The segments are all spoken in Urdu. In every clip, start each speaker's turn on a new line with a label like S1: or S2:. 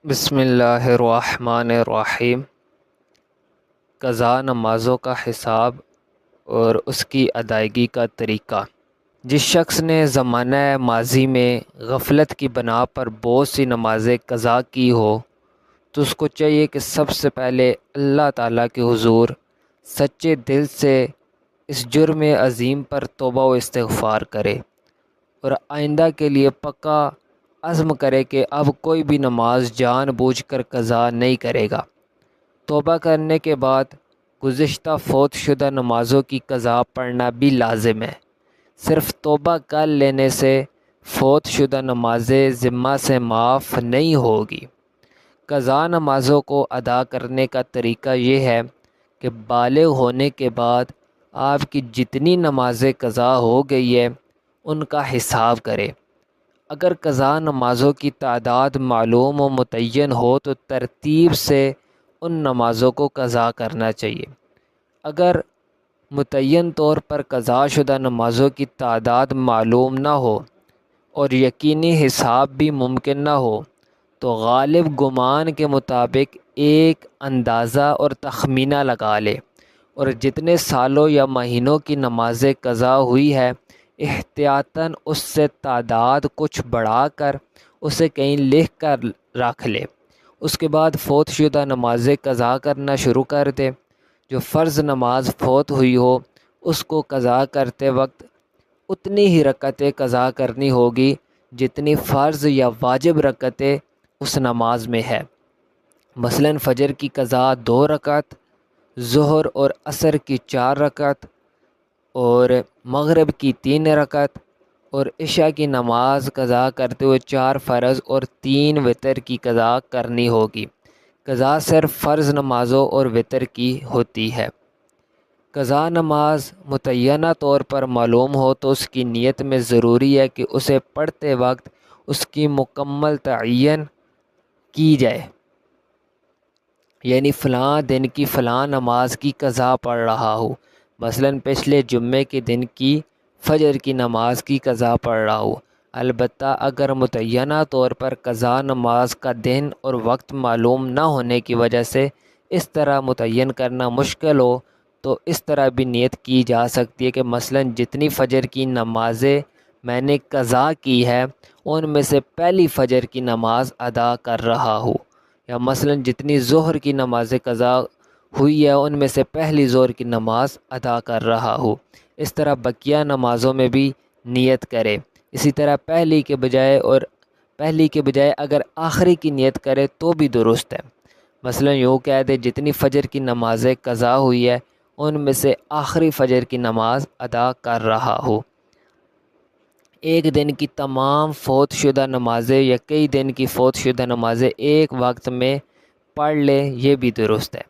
S1: بسم اللہ الرحمن الرحیم۔ قضا نمازوں کا حساب اور اس کی ادائیگی کا طریقہ۔ جس شخص نے زمانہ ماضی میں غفلت کی بنا پر بہت سی نمازیں قضا کی ہو تو اس کو چاہیے کہ سب سے پہلے اللہ تعالیٰ کے حضور سچے دل سے اس جرم عظیم پر توبہ و استغفار کرے اور آئندہ کے لیے پکا عزم کرے کہ اب کوئی بھی نماز جان بوجھ کر قضا نہیں کرے گا۔ توبہ کرنے کے بعد گزشتہ فوت شدہ نمازوں کی قضا پڑھنا بھی لازم ہے۔ صرف توبہ کر لینے سے فوت شدہ نمازیں ذمہ سے معاف نہیں ہوگی۔ قضا نمازوں کو ادا کرنے کا طریقہ یہ ہے کہ بالغ ہونے کے بعد آپ کی جتنی نمازیں قضا ہو گئی ہے ان کا حساب کرے۔ اگر قضا نمازوں کی تعداد معلوم و متعین ہو تو ترتیب سے ان نمازوں کو قضا کرنا چاہیے۔ اگر متعین طور پر قضا شدہ نمازوں کی تعداد معلوم نہ ہو اور یقینی حساب بھی ممکن نہ ہو تو غالب گمان کے مطابق ایک اندازہ اور تخمینہ لگا لے اور جتنے سالوں یا مہینوں کی نمازیں قضا ہوئی ہے احتیاطاً اس سے تعداد کچھ بڑھا کر اسے کہیں لکھ کر رکھ لے۔ اس کے بعد فوت شدہ نمازیں قضا کرنا شروع کر دے۔ جو فرض نماز فوت ہوئی ہو اس کو قضا کرتے وقت اتنی ہی رکعتیں قضا کرنی ہوگی جتنی فرض یا واجب رکعتیں اس نماز میں ہے۔ مثلاً فجر کی قضا 2 رکعت، ظہر اور عصر کی 4 رکعت اور مغرب کی 3 رکعت اور عشاء کی نماز قضا کرتے ہوئے 4 فرض اور 3 وتر کی قضا کرنی ہوگی۔ قضا صرف فرض نمازوں اور وتر کی ہوتی ہے۔ قضا نماز متعینہ طور پر معلوم ہو تو اس کی نیت میں ضروری ہے کہ اسے پڑھتے وقت اس کی مکمل تعین کی جائے، یعنی فلاں دن کی فلاں نماز کی قضا پڑھ رہا ہو۔ مثلاً پچھلے جمعے کے دن کی فجر کی نماز کی قضا پڑھ رہا ہو۔ البتہ اگر متعینہ طور پر قضا نماز کا دن اور وقت معلوم نہ ہونے کی وجہ سے اس طرح متعین کرنا مشکل ہو تو اس طرح بھی نیت کی جا سکتی ہے کہ مثلاً جتنی فجر کی نمازیں میں نے قضا کی ہے ان میں سے پہلی فجر کی نماز ادا کر رہا ہوں، یا مثلاً جتنی ظہر کی نمازیں قضا ہوئی ہے ان میں سے پہلی ظہر کی نماز ادا کر رہا ہوں۔ اس طرح بقیہ نمازوں میں بھی نیت کرے۔ اسی طرح پہلی کے بجائے اگر آخری کی نیت کرے تو بھی درست ہے۔ مثلاً یوں کہہ دے جتنی فجر کی نمازیں قضا ہوئی ہے ان میں سے آخری فجر کی نماز ادا کر رہا ہو۔ ایک دن کی تمام فوت شدہ نمازیں یا کئی دن کی فوت شدہ نمازیں ایک وقت میں پڑھ لے، یہ بھی درست ہے۔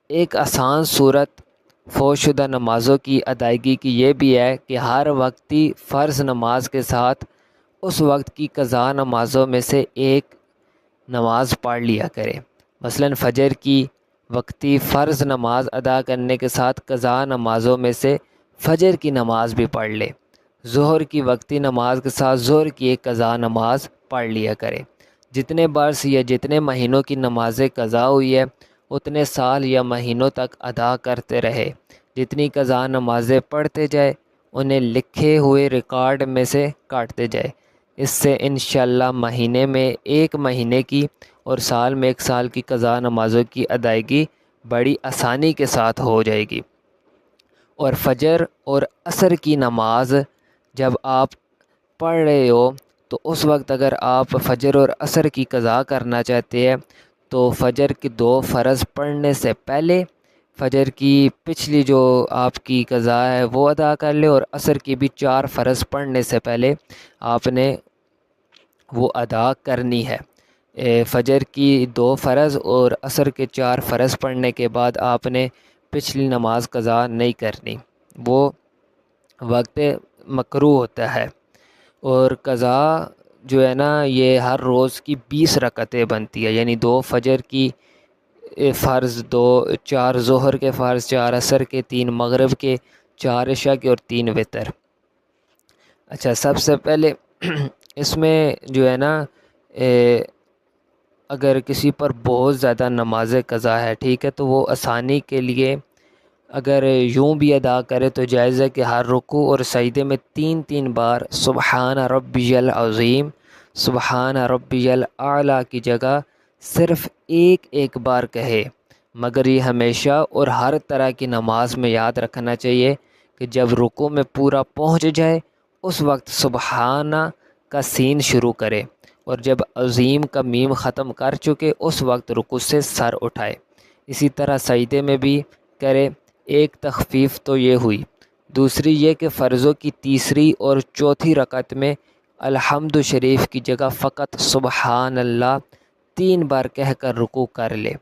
S1: ایک آسان صورت فوت شدہ نمازوں کی ادائیگی کی یہ بھی ہے کہ ہر وقتی فرض نماز کے ساتھ اس وقت کی قضا نمازوں میں سے ایک نماز پڑھ لیا کرے۔ مثلاً فجر کی وقتی فرض نماز ادا کرنے کے ساتھ قضا نمازوں میں سے فجر کی نماز بھی پڑھ لے۔ ظہر کی وقتی نماز کے ساتھ ظہر کی ایک قضا نماز پڑھ لیا کرے۔ جتنے برس یا جتنے مہینوں کی نمازیں قضا ہوئی ہے اتنے سال یا مہینوں تک ادا کرتے رہے۔ جتنی قضا نمازیں پڑھتے جائے انہیں لکھے ہوئے ریکارڈ میں سے کاٹتے جائے۔ اس سے انشاءاللہ مہینے میں 1 مہینے کی اور سال میں 1 سال کی قضا نمازوں کی ادائیگی بڑی آسانی کے ساتھ ہو جائے گی۔ اور فجر اور عصر کی نماز جب آپ پڑھ رہے ہو تو اس وقت اگر آپ فجر اور عصر کی قضا کرنا چاہتے ہیں تو فجر کی 2 فرض پڑھنے سے پہلے فجر کی پچھلی جو آپ کی قضا ہے وہ ادا کر لے اور عصر کی بھی 4 فرض پڑھنے سے پہلے آپ نے وہ ادا کرنی ہے۔ فجر کی 2 فرض اور عصر کے 4 فرض پڑھنے کے بعد آپ نے پچھلی نماز قضا نہیں کرنی، وہ وقت مکروہ ہوتا ہے۔ اور قضا جو ہے نا یہ ہر روز کی 20 رکعتیں بنتی ہے، یعنی 2 فجر کی فرض، 4 ظہر کے فرض، 4 عصر کے، 3 مغرب کے، 4 عشاء کے اور 3 وتر۔ اچھا، سب سے پہلے اس میں جو ہے نا اگر کسی پر بہت زیادہ نماز قضا ہے، ٹھیک ہے، تو وہ آسانی کے لیے اگر یوں بھی ادا کرے تو جائز ہے کہ ہر رکوع اور سجدے میں 3 بار سبحان ربی العظیم، سبحان ربی الاعلیٰ کی جگہ صرف ایک بار کہے، مگر یہ ہمیشہ اور ہر طرح کی نماز میں یاد رکھنا چاہیے کہ جب رکوع میں پورا پہنچ جائے اس وقت سبحانہ کا سین شروع کرے، اور جب عظیم کا میم ختم کر چکے اس وقت رکوع سے سر اٹھائے۔ اسی طرح سجدے میں بھی کرے۔ ایک تخفیف تو یہ ہوئی، دوسری یہ کہ فرضوں کی تیسری اور چوتھی رکعت میں الحمد شریف کی جگہ فقط سبحان اللہ 3 بار کہہ کر رکوع کر لے،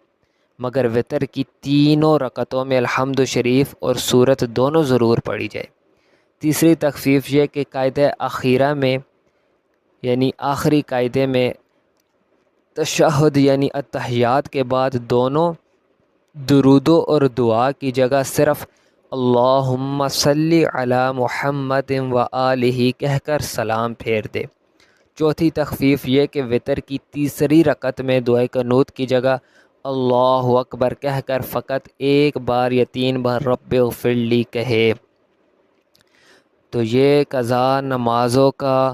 S1: مگر وتر کی تینوں رکعتوں میں الحمد شریف اور سورت دونوں ضرور پڑھی جائے۔ تیسری تخفیف یہ کہ قاعدہ اخیرہ میں یعنی آخری قاعدے میں تشہد یعنی اتحیات کے بعد دونوں درودوں اور دعا کی جگہ صرف اللہم صلی علی محمد و آلہ کہہ کر سلام پھیر دے۔ چوتھی تخفیف یہ کہ وتر کی تیسری رکعت میں دعائے قنوت کی جگہ اللہ اکبر کہہ کر فقط 1 بار یا 3 بار رب اغفر لی کہے۔ تو یہ قضا نمازوں کا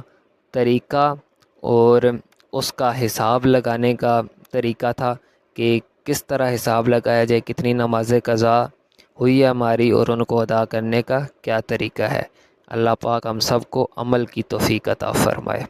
S1: طریقہ اور اس کا حساب لگانے کا طریقہ تھا کہ کس طرح حساب لگایا جائے، کتنی نماز قضا ہوئی ہے ہماری اور ان کو ادا کرنے کا کیا طریقہ ہے۔ اللہ پاک ہم سب کو عمل کی توفیق عطا فرمائے۔